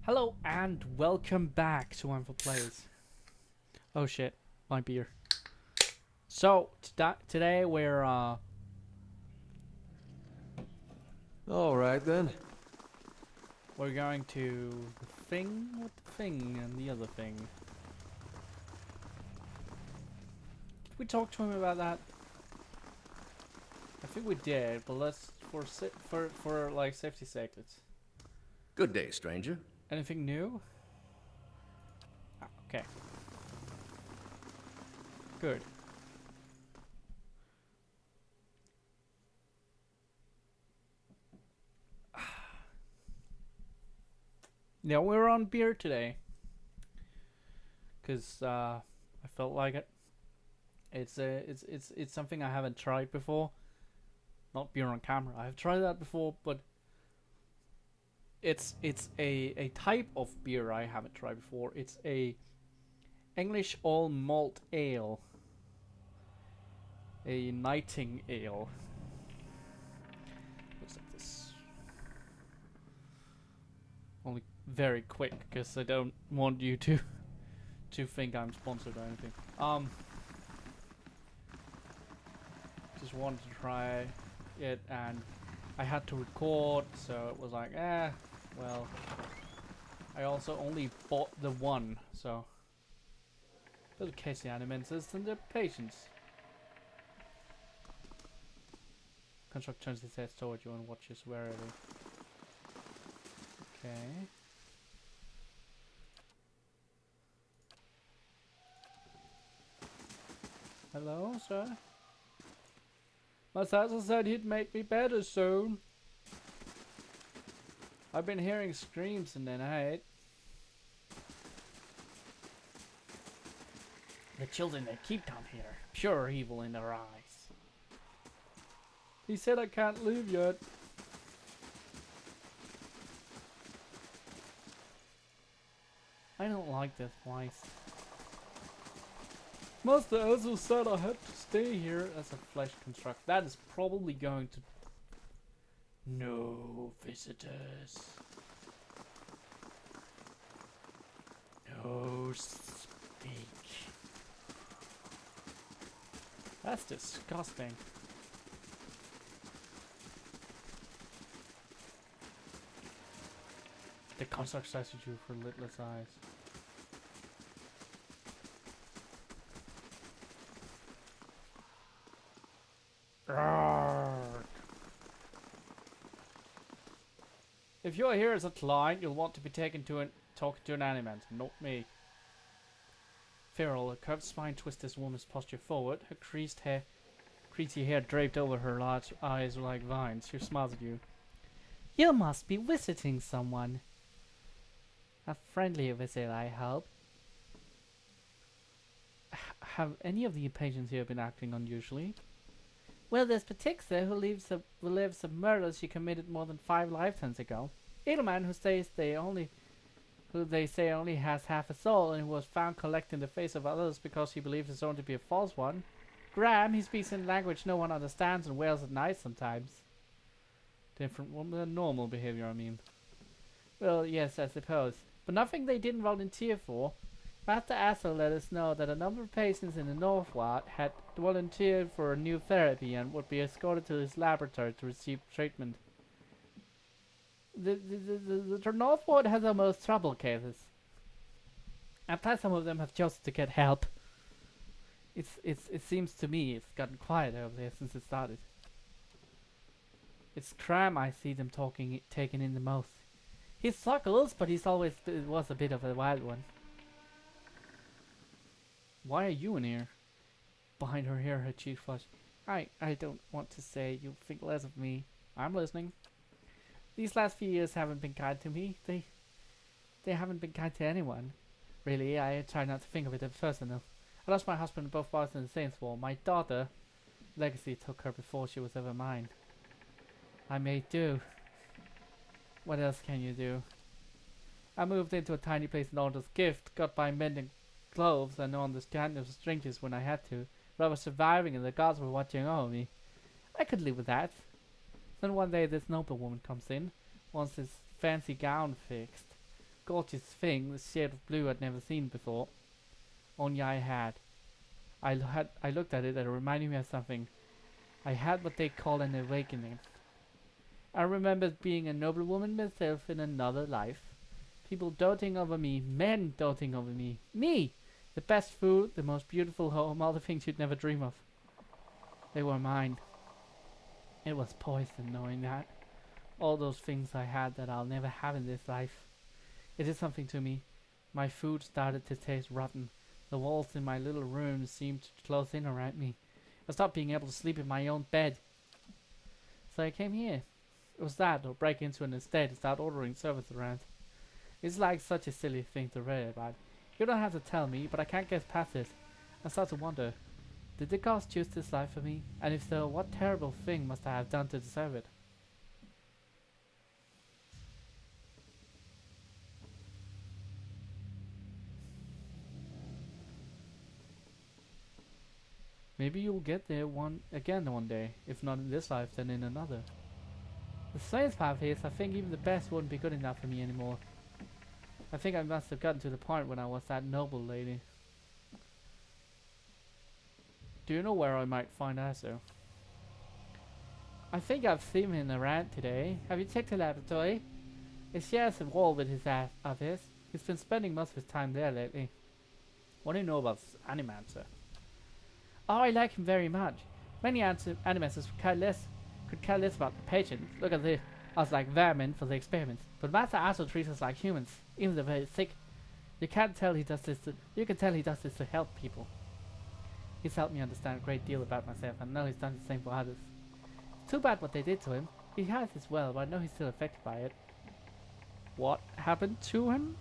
Hello and welcome back to Ankford Plays. Oh shit, my beer. So today All right then. we're going to the thing, what the thing, and the other thing. Did we talk to him about that? I think we did, but let's for like safety's sake. Let's. Good day, stranger. Anything new? Ah, okay, good. Yeah, we're on beer today, cause I felt like it. It's something I haven't tried before. Not beer on camera. I've tried that before, but it's a type of beer I haven't tried before. It's a English all malt ale, a nightingale. Looks like this. Only very quick because I don't want you to think I'm sponsored or anything. Just wanted to try it and I had to record, so it was like, well. I also only bought the one, so. Little Casey animators and their patience. Construct turns his head toward you and watches warily. Okay. Hello, sir? My assassin said he'd make me better soon. I've been hearing screams in the night. The children they keep down here, pure evil in their eyes. He said I can't leave yet. I don't like this place. Master also said I had to stay here as a flesh construct. That is probably going to... No visitors. No speak. That's disgusting. The construct says you for litless eyes. Arrgh. If you're here as a client, you'll want to be taken to talking to an animant, not me. Feral, a curved spine twists this woman's posture forward, her creasy hair draped over her large eyes like vines. She smiles at you. You must be visiting someone. A friendly visit, I hope. Have any of the patients here been acting unusually? Well, there's Petixia, who lives a murder she committed more than 5 lifetimes ago. Edelman, who they say only has half a soul, and who was found collecting the face of others because he believes his own to be a false one. Graham, he speaks in language no one understands and wails at night sometimes. Different than normal behavior, I mean. Well, yes, I suppose. But nothing they didn't volunteer for. Master Assel let us know that a number of patients in the North Ward had volunteered for a new therapy and would be escorted to his laboratory to receive treatment. The North Ward has the most trouble cases. And plus some of them have chosen to get help. It seems to me it's gotten quiet over there since it started. It's Cram I see them taking in the most. He suckles, but he's always was a bit of a wild one. Why are you in here? Behind her hair, her cheek flushed. I don't want to say. You think less of me. I'm listening. These last few years haven't been kind to me. They haven't been kind to anyone. Really, I try not to think of it as personal. I lost my husband in both Boston and Saints War. My daughter, Legacy, took her before she was ever mine. I made do. What else can you do? I moved into a tiny place in Alder's Gift, got by mending clothes and on the stand of strangers when I had to, but I was surviving and the gods were watching over me. I could live with that. Then one day this noblewoman comes in, wants his fancy gown fixed. gorgeous thing, the shade of blue I'd never seen before. Only I had. I looked at it and it reminded me of something. I had what they call an awakening. I remembered being a noblewoman myself in another life. People doting over me, men doting over me. Me! The best food, the most beautiful home, all the things you'd never dream of. They were mine. It was poison knowing that. All those things I had that I'll never have in this life. It did something to me. My food started to taste rotten. The walls in my little room seemed to close in around me. I stopped being able to sleep in my own bed. So I came here. It was that, or break into an estate and start ordering servants around. It's like such a silly thing to read about. You don't have to tell me, but I can't get past it. I start to wonder, did the gods choose this life for me? And if so, what terrible thing must I have done to deserve it? Maybe you'll get there one day. If not in this life, then in another. The strange part is, I think even the best wouldn't be good enough for me anymore. I think I must have gotten to the point when I was that noble lady. Do you know where I might find Aso? I think I've seen him around today. Have you checked the laboratory? He shares a wall with his office. He's been spending most of his time there lately. What do you know about this Animancer? Oh, I like him very much. Many animators could care less about the patient. Look at us like vermin for the experiments. But Master also treats us like humans, even the very sick. You can tell he does this to help people. He's helped me understand a great deal about myself, and I know he's done the same for others. It's too bad what they did to him. He has his well, but I know he's still affected by it. What happened to him?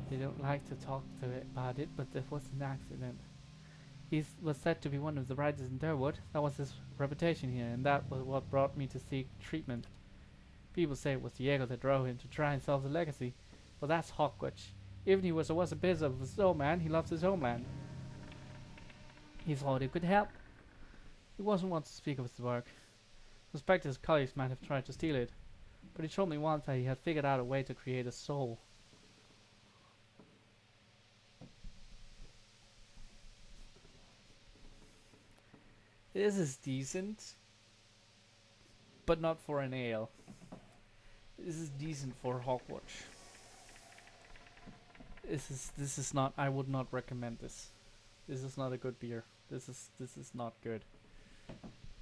They don't like to talk about it, but there was an accident. He was said to be one of the writers in Durwood. That was his reputation here, and that was what brought me to seek treatment. People say it was Diego that drove him to try and solve the legacy, but that's hogwash. Even he was a bit of a soul man, he loves his homeland. He thought he could help. He wasn't one to speak of his work. Suspect his colleagues might have tried to steal it, but he told me once that he had figured out a way to create a soul. This is decent, but not for an ale. This is decent for Hogwatch. This is not. I would not recommend this. This is not a good beer. This is not good.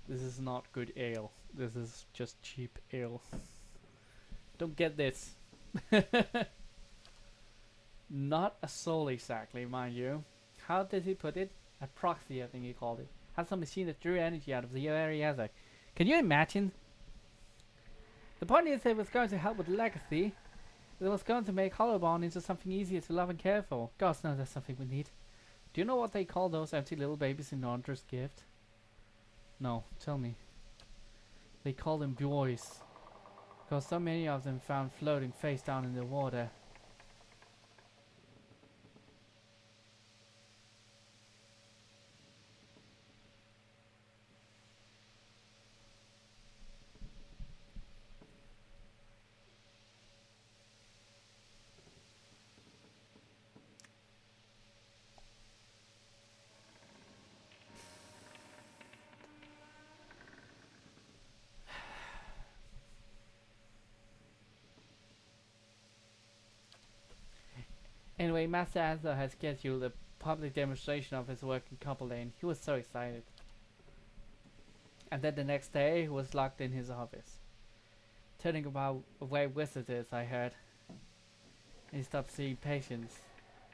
This is not good ale. This is just cheap ale. Don't get this. Not a soul exactly, mind you. How did he put it? A proxy, I think he called it. Had some machine that drew energy out of the area. Can you imagine? The point is, it was going to help with legacy. It was going to make Hollowbound into something easier to love and care for. Gods knows that's something we need. Do you know what they call those empty little babies in Andrew's gift? No, tell me. They call them boys. Because so many of them found floating face down in the water. Anyway, Master Azor has scheduled a public demonstration of his work in Copper Lane. He was so excited. And then the next day, he was locked in his office. Turning away visitors, I heard. He stopped seeing patients.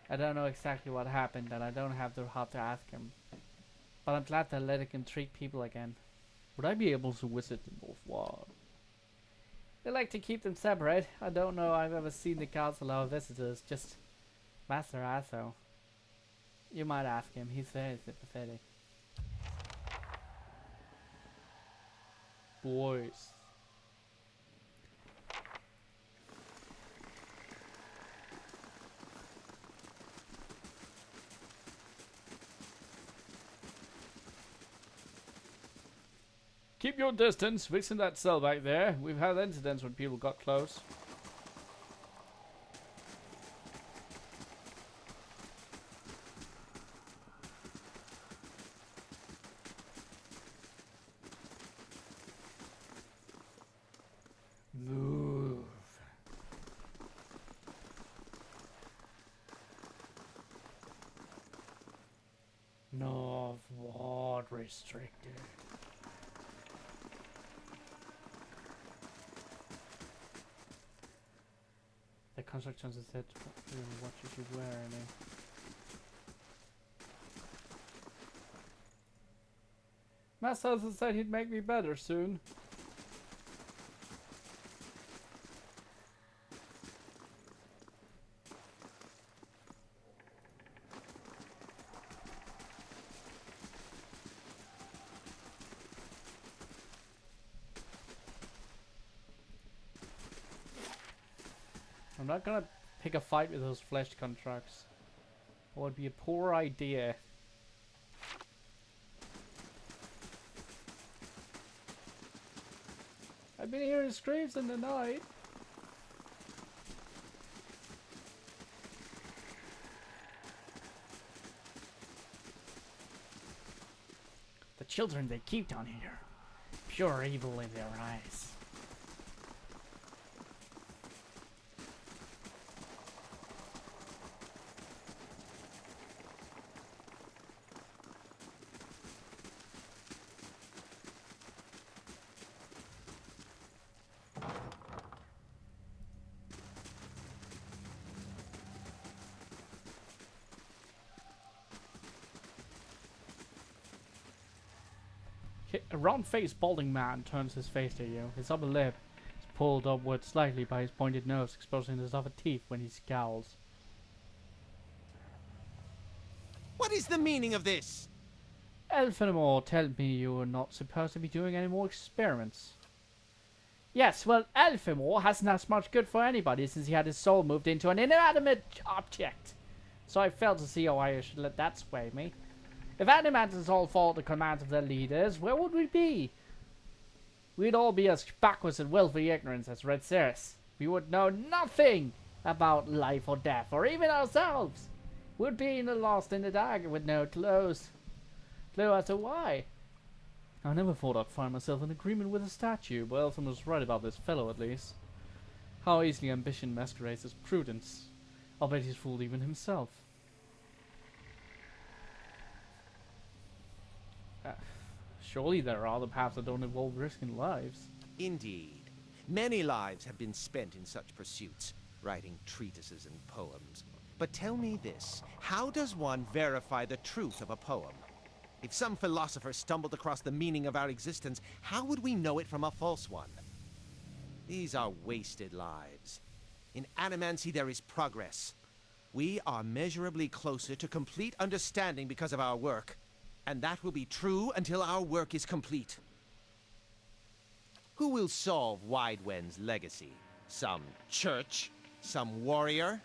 I don't know exactly what happened, and I don't have the heart to ask him. But I'm glad they're letting him treat people again. Would I be able to visit them both? What? They like to keep them separate. I don't know I've ever seen the guards allow visitors, just Master Aso. You might ask him, he's very sympathetic. Boys. Keep your distance, fixing that cell back there. We've had incidents when people got close. restricted. The constructions said what you should wear and Master said he'd make me better soon. I'm not gonna pick a fight with those flesh contracts. That would be a poor idea. I've been hearing screams in the night. The children they keep down here, pure evil in their eyes. A round-faced, balding man turns his face to you. His upper lip is pulled upward slightly by his pointed nose, exposing his upper teeth when he scowls. What is the meaning of this? Elfinamore told me you were not supposed to be doing any more experiments. Yes, well, Elfinamore hasn't as much good for anybody since he had his soul moved into an inanimate object. So I failed to see how I should let that sway me. If animators all followed the commands of their leaders, where would we be? We'd all be as backwards and willfully ignorant as Red Cirrus. We would know nothing about life or death, or even ourselves. We'd be lost in the dark with no clue as to why. I never thought I'd find myself in agreement with a statue, but Elfin was right about this fellow at least. How easily ambition masquerades as prudence. I'll bet he's fooled even himself. Surely there are other paths that don't involve risking lives. Indeed. Many lives have been spent in such pursuits, writing treatises and poems. But tell me this, how does one verify the truth of a poem? If some philosopher stumbled across the meaning of our existence, how would we know it from a false one? These are wasted lives. In animancy there is progress. We are measurably closer to complete understanding because of our work. And that will be true until our work is complete. Who will solve Widewen's legacy? Some church? Some warrior?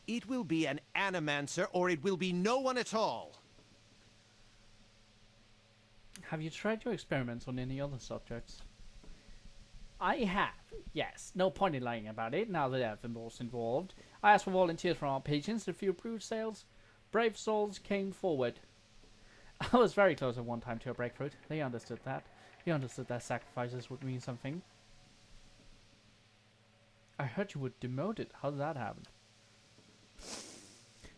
It will be an animancer, or it will be no one at all. Have you tried your experiments on any other subjects? I have, yes. No point in lying about it, now that Elfinbore's involved. I asked for volunteers from our patients, and a few approved sales. Brave souls came forward. I was very close at one time to a breakthrough. They understood that. They understood that sacrifices would mean something. I heard you were demoted. How did that happen?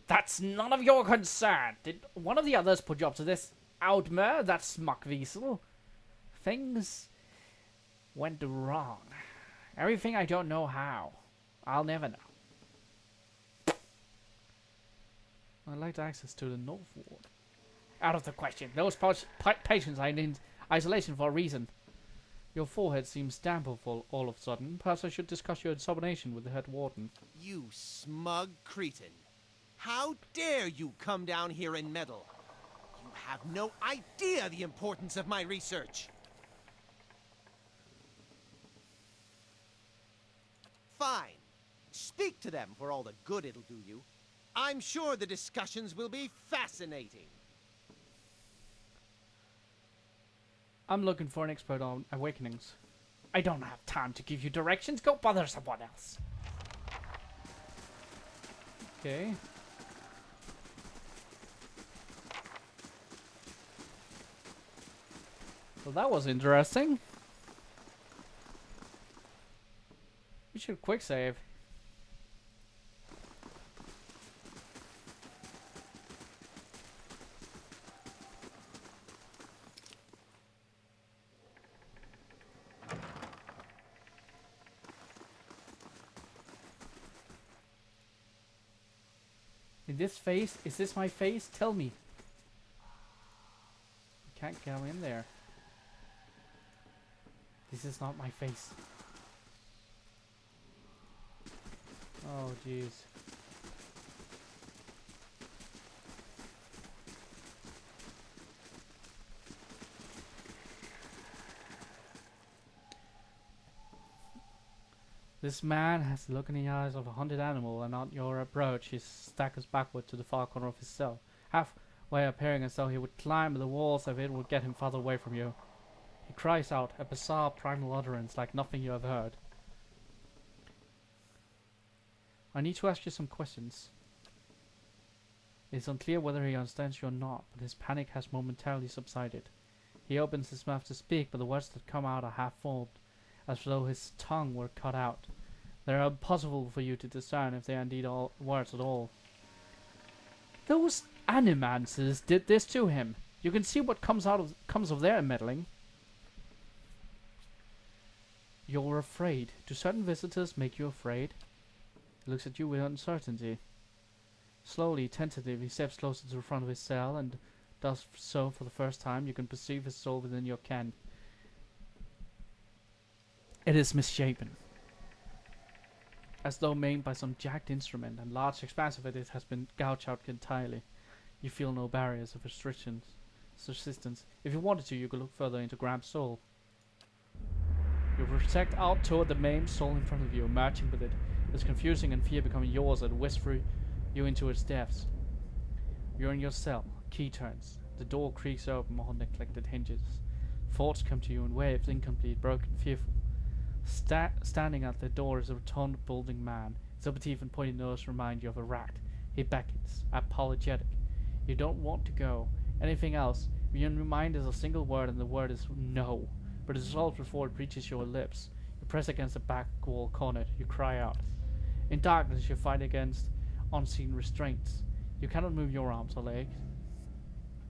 That's none of your concern. Did one of the others put you up to this? Outmer, that smuckweasel? Things went wrong. Everything I don't know how. I'll never know. I'd like access to the North Ward. Out of the question. Those patients are in isolation for a reason. Your forehead seems damp all of a sudden. Perhaps I should discuss your insubordination with the head warden. You smug cretin. How dare you come down here and meddle? You have no idea the importance of my research. Fine. Speak to them for all the good it'll do you. I'm sure the discussions will be fascinating. I'm looking for an expert on awakenings. I don't have time to give you directions. Go bother someone else. Okay. Well, that was interesting. We should quick save. In this face? Is this my face? Tell me. You can't go in there. This is not my face. Oh, jeez. This man has the look in the eyes of a hunted animal, and on your approach, he staggers backward to the far corner of his cell, halfway appearing as though he would climb the walls if it would get him farther away from you. He cries out, a bizarre primal utterance like nothing you have heard. I need to ask you some questions. It is unclear whether he understands you or not, but his panic has momentarily subsided. He opens his mouth to speak, but the words that come out are half-formed, as though his tongue were cut out. They are impossible for you to discern if they are indeed all words at all. Those animancers did this to him. You can see what comes of their meddling. You're afraid. Do certain visitors make you afraid? He looks at you with uncertainty. Slowly, tentatively, he steps closer to the front of his cell and does so for the first time. You can perceive his soul within your ken. It is misshapen, as though made by some jagged instrument, and large expanse of it has been gouged out entirely. You feel no barriers of resistance. If you wanted to, you could look further into Graham's soul. You project out toward the maimed soul in front of you, merging with it. It's confusing and fear becoming yours and whisper you into its depths. You're in your cell. Key turns. The door creaks open on neglected hinges. Thoughts come to you in waves, incomplete, broken, fearful. Standing at the door is a rotund, balding man. His upper teeth and pointed nose remind you of a rat. He beckons, apologetic. You don't want to go. Anything else? Your mind is a single word, and the word is no. But it dissolves before it reaches your lips. You press against the back wall corner. You cry out. In darkness, you fight against unseen restraints. You cannot move your arms or legs.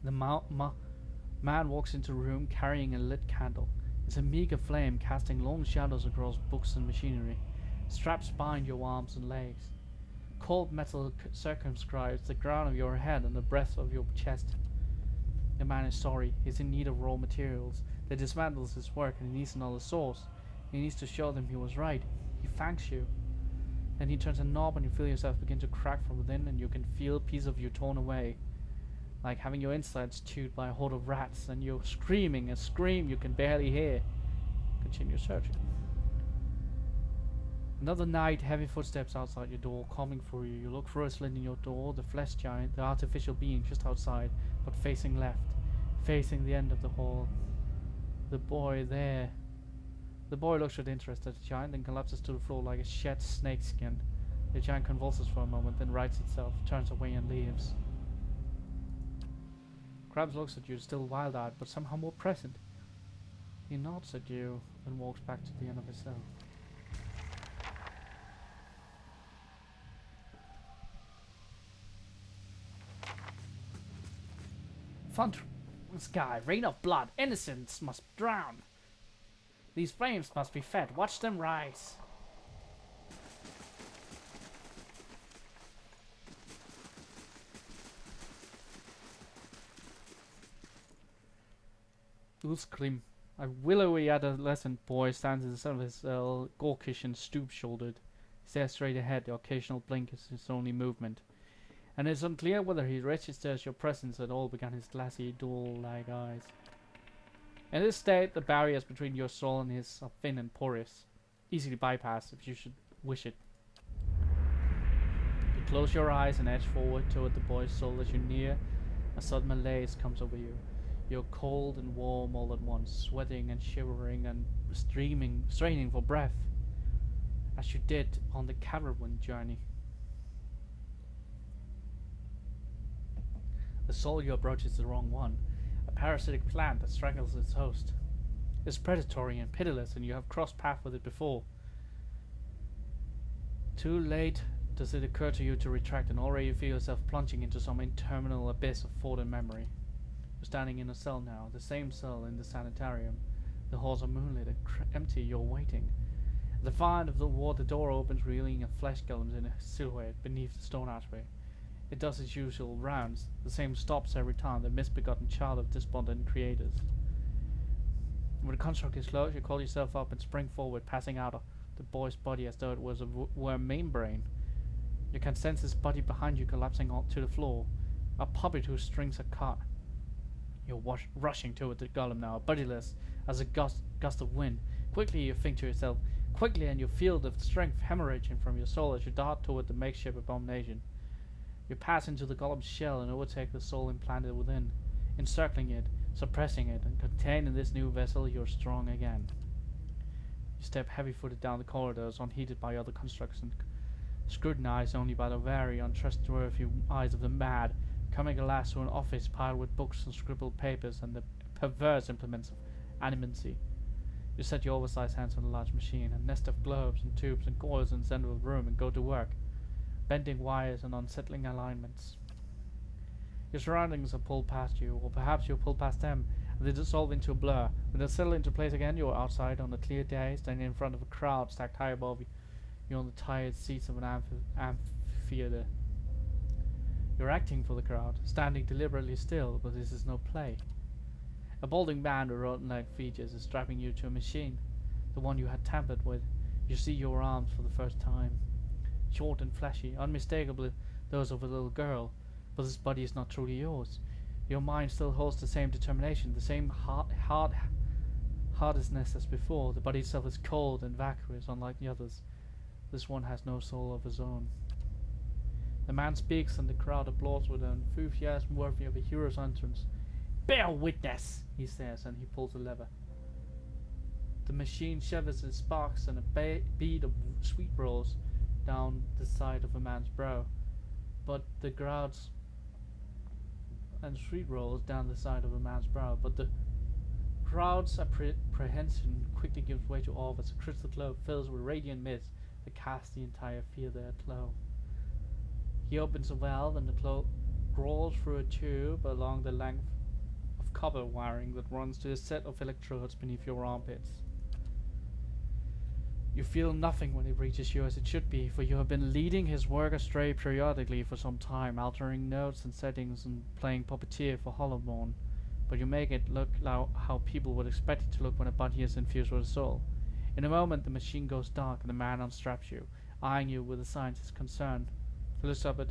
The man walks into the room carrying a lit candle. It's a meager flame casting long shadows across books and machinery. Straps bind your arms and legs. Cold metal circumscribes the ground of your head and the breadth of your chest. The man is sorry. He's in need of raw materials. They dismantles his work and he needs another source. He needs to show them he was right. He thanks you. Then he turns a knob and you feel yourself begin to crack from within, and you can feel a piece of you torn away, like having your insides chewed by a horde of rats, and you're screaming a scream you can barely hear. Continue searching. Another night, heavy footsteps outside your door coming for you. You look through a slit in your door, the flesh giant, the artificial being just outside, but facing left, facing the end of the hall. The boy there. The boy looks with interest at the giant, then collapses to the floor like a shed snakeskin. The giant convulses for a moment, then rights itself, turns away and leaves. Krabs looks at you, still wild-eyed, but somehow more present. He nods at you, then walks back to the end of his cell. Thunder in the sky, rain of blood, innocents must drown. These flames must be fed, watch them rise. Ulskrim, a willowy adolescent boy, stands in the center of his cell, gawkish and stoop-shouldered. He stares straight ahead, the occasional blink is his only movement. And it's unclear whether he registers your presence at all behind his glassy, dull-like eyes. In this state, the barriers between your soul and his are thin and porous, easily bypassed if you should wish it. You close your eyes and edge forward toward the boy's soul as you near. A sudden malaise comes over you. You're cold and warm all at once, sweating and shivering and straining for breath, as you did on the caravan journey. The soul you approach is the wrong one. A parasitic plant that strangles its host. It's predatory and pitiless, and you have crossed paths with it before. Too late does it occur to you to retract, and already you feel yourself plunging into some interminable abyss of thought and memory. You're standing in a cell now, the same cell in the sanitarium. The halls are moonlit and empty. You're waiting. At the far end of the ward, the door opens, revealing a flesh skeleton in a silhouette beneath the stone archway. It does its usual rounds, the same stops every time, the misbegotten child of despondent creators. When the construct is closed, you call yourself up and spring forward, passing out of the boy's body as though it was were a membrane. You can sense his body behind you collapsing onto the floor, a puppet who strings a cart. You're rushing toward the golem now, bodiless as a gust of wind. Quickly you think to yourself, quickly, and you feel the strength hemorrhaging from your soul as you dart toward the makeshift abomination. You pass into the golem's shell and overtake the soul implanted within, encircling it, suppressing it, and contained in this new vessel you're strong again. You step heavy-footed down the corridors, unheeded by other constructs, and scrutinized only by the very untrustworthy eyes of the mad, coming at last to an office piled with books and scribbled papers and the perverse implements of animancy. You set your oversized hands on a large machine, a nest of globes and tubes and coils in the center of the room, and go to work, bending wires and unsettling alignments. Your surroundings are pulled past you, or perhaps you're pulled past them, and they dissolve into a blur. When they settle into place again, you're outside on a clear day, standing in front of a crowd stacked high above you. You're on the tired seats of an amphitheater. You're acting for the crowd, standing deliberately still, but this is no play. A balding man with rodent-like features is strapping you to a machine, the one you had tampered with. You see your arms for the first time. Short and fleshy, unmistakably those of a little girl, but this body is not truly yours. Your mind still holds the same determination, the same hardness as before. The body itself is cold and vacuous, unlike the others. This one has no soul of his own. The man speaks, and the crowd applauds with an enthusiasm worthy of a hero's entrance. "Bear witness," he says, and he pulls a lever. The machine shivers and sparks, and a bead of sweat rolls down the side of a man's brow. But the crowd's apprehension quickly gives way to awe as a crystal globe fills with radiant mist that casts the entire theater aglow. He opens a valve, and the globe crawls through a tube along the length of copper wiring that runs to a set of electrodes beneath your armpits. You feel nothing when it reaches you, as it should be, for you have been leading his work astray periodically for some time, altering notes and settings and playing puppeteer for Hollowborn. But you make it look like how people would expect it to look when a body is infused with a soul. In a moment the machine goes dark and the man unstraps you, eyeing you with a scientist's concern. He looks up at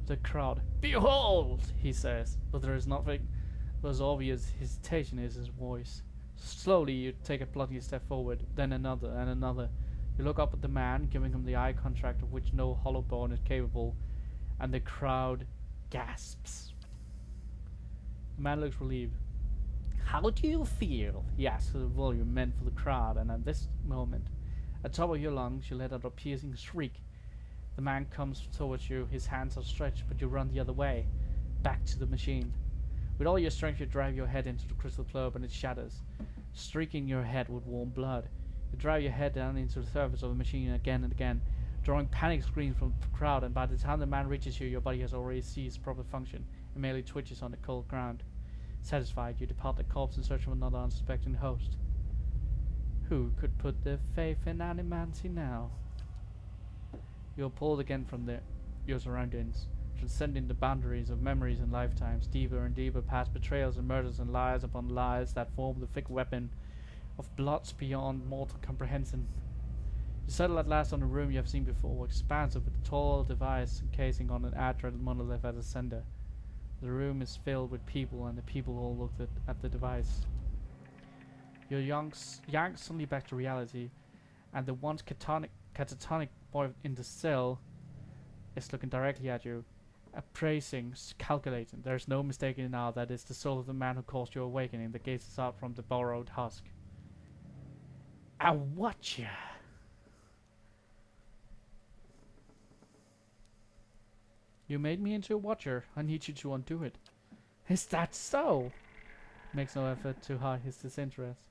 the crowd. "Behold!" he says, but there is nothing but as obvious hesitation is his voice. Slowly you take a bloody step forward, then another and another. You look up at the man, giving him the eye contact of which no Hollowborn is capable, and the crowd gasps. The man looks relieved. "How do you feel?" he asks with a volume meant for the crowd, and at this moment, at the top of your lungs, you let out a piercing shriek. The man comes towards you, his hands are stretched, but you run the other way, back to the machine. With all your strength you drive your head into the crystal globe, and it shatters, streaking your head with warm blood. You drive your head down into the surface of the machine again and again, drawing panic screams from the crowd, and by the time the man reaches you, your body has already ceased proper function and merely twitches on the cold ground. Satisfied, you depart the corpse in search of another unsuspecting host. Who could put their faith in animancy now? You are pulled again from your surroundings, transcending the boundaries of memories and lifetimes, deeper and deeper past betrayals and murders and lies upon lies that form the thick weapon of blots beyond mortal comprehension. You settle at last on a room you have seen before, expansive with a tall device encasing on an ad-threaded monolith as a sender. The room is filled with people, and the people all look at the device. You're yanked suddenly back to reality, and the once catatonic boy in the cell is looking directly at you, appraising, calculating. There's no mistaking it now that it's the soul of the man who caused your awakening that gazes out from the borrowed husk. "I watch ya." "You made me into a watcher. I need you to undo it." "Is that so?" Makes no effort to hide his disinterest,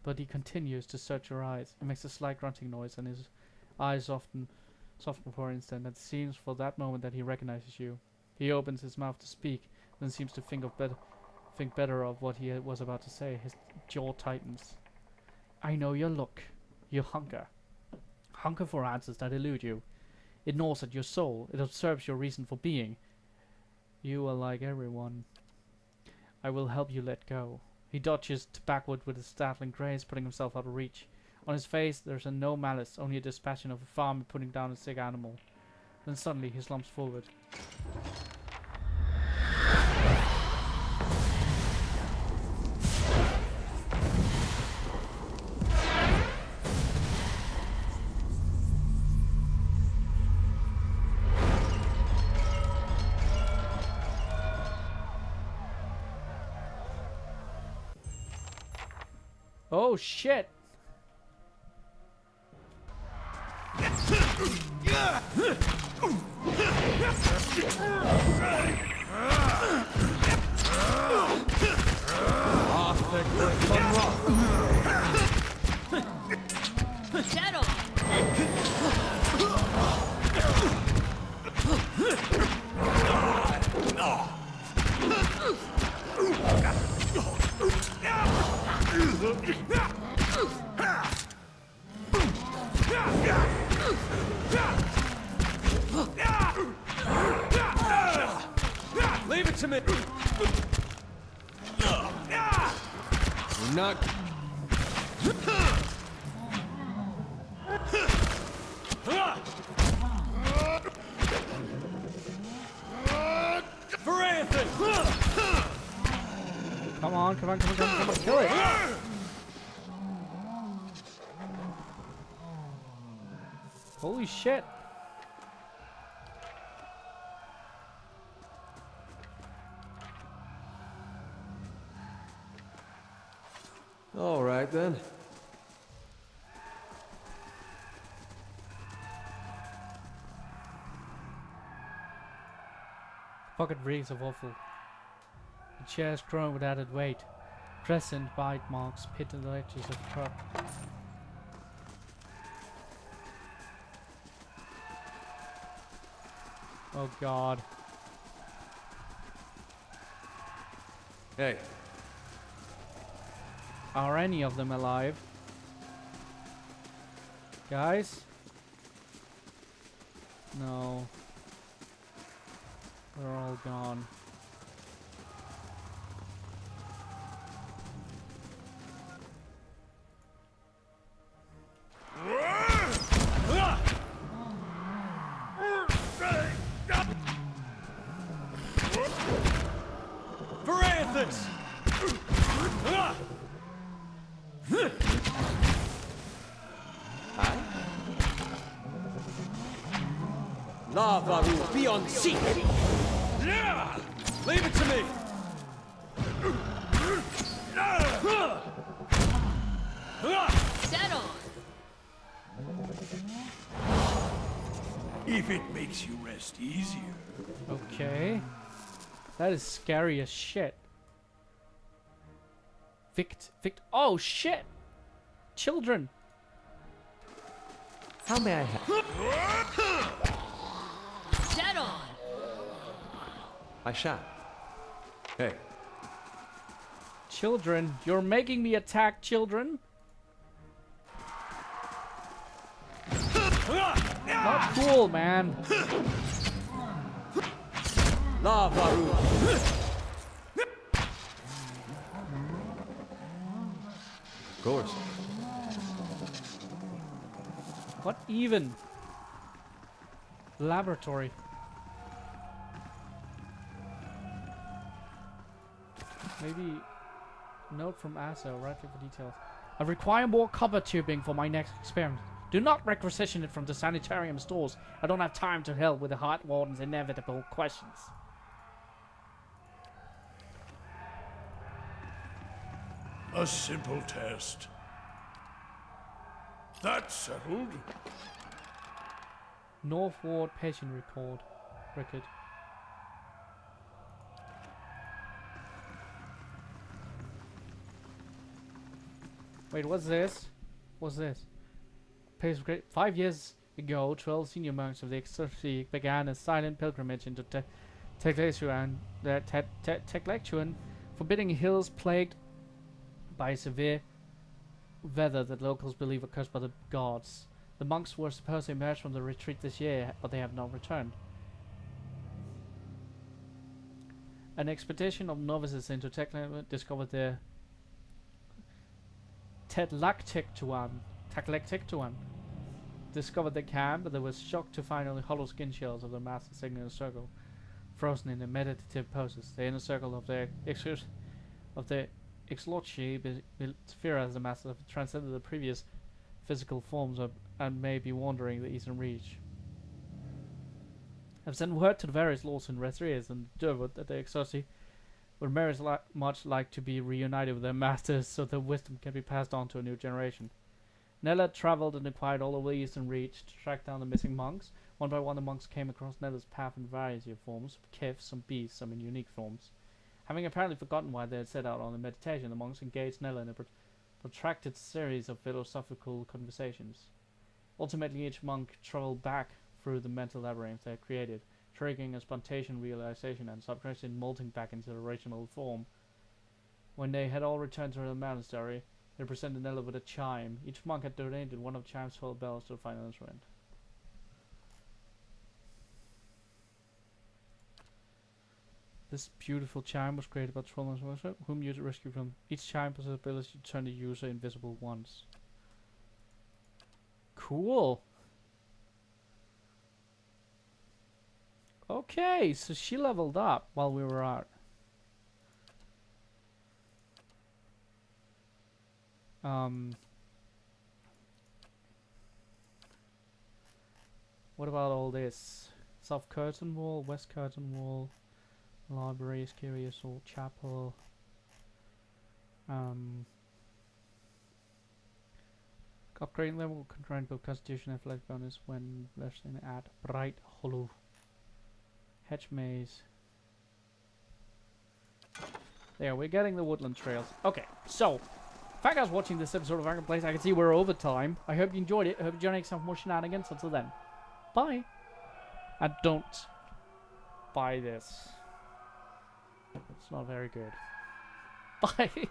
but he continues to search your eyes. He makes a slight grunting noise, and his eyes soften for an instant. It seems for that moment that he recognizes you. He opens his mouth to speak, then seems to think better of what he was about to say. His jaw tightens. "I know your look. You hunger for answers that elude you. It gnaws at your soul. It observes your reason for being. You are like everyone. I will help you let go. He dodges backward with a startling grace, putting himself out of reach. On his face, there's no malice, only a dispassion of a farmer putting down a sick animal. Then suddenly he slumps forward. Oh shit! Settle! Leave it to me! You're not... For Anthony! Come on, come on, come on, come on, come on, kill it! Holy shit! All right, then. Pocket reeks of awful. The chair is growing with added weight. Crescent bite marks pit in the edges of the truck. Oh god. Hey, Are any of them alive? Guys? No. They're all gone. For Anthony! lava will be on seek. Yeah! Leave it to me! Settle! If it makes you rest easier. Okay. That is scary as shit. Oh shit! Children! How may I help? Settle! I shall. Hey, Children, you're making me attack children? Not cool, man. lava room. Of course. What even? Laboratory. Maybe note from ASO, right click for details. I require more copper tubing for my next experiment. Do not requisition it from the sanitarium stores. I don't have time to help with the Heart Warden's inevitable questions. A simple test. That's settled. North Ward patient record. Wait, what's this? What's this? 5 years ago, 12 senior monks of the Exorcy began a silent pilgrimage into Teglechuan, forbidding hills plagued by severe weather that locals believe are cursed by the gods. The monks were supposed to emerge from the retreat this year, but they have not returned. An expedition of novices into Tekla discovered the Taklactictuan discovered the camp, but they were shocked to find only hollow skin shells of the masters sitting in a circle, frozen in the meditative poses. The inner circle of the Ixlotchi Sphere as the masters have transcended the previous physical forms and may be wandering the eastern reach. I've sent word to the various lords in Rethrias and Durwood that the Exorci would very much like to be reunited with their masters so their wisdom can be passed on to a new generation. Nella traveled and inquired all over the eastern reach to track down the missing monks. One by one the monks came across Nella's path in variety of forms, some kith, some beasts, some in unique forms. Having apparently forgotten why they had set out on the meditation, the monks engaged Nella in a protracted series of philosophical conversations. Ultimately, each monk traveled back through the mental labyrinth they had created, triggering a spontaneous realization and subconsciously molting back into the original form. When they had all returned to the monastery, they presented Nella with a chime. Each monk had donated one of the chime's 12 bells to the final instrument. This beautiful chime was created by Trollman's workshop, whom you rescued from. Each chime possesses the ability to turn the user invisible once. Cool. Okay, so she leveled up while we were out. What about all this? South Curtain Wall, West Curtain Wall, Library, Scary Assault, Chapel. Upgrading level controlling both Constitution and Flex bonus when resting at Bright Hollow. Hedge Maze. There, we're getting the woodland trails. Okay, so thank you guys for watching this episode of Ankford Plays. I can see we're over time. I hope you enjoyed it. I hope you're enjoying some more shenanigans. Until then, bye. And don't buy this. It's not very good. Bye.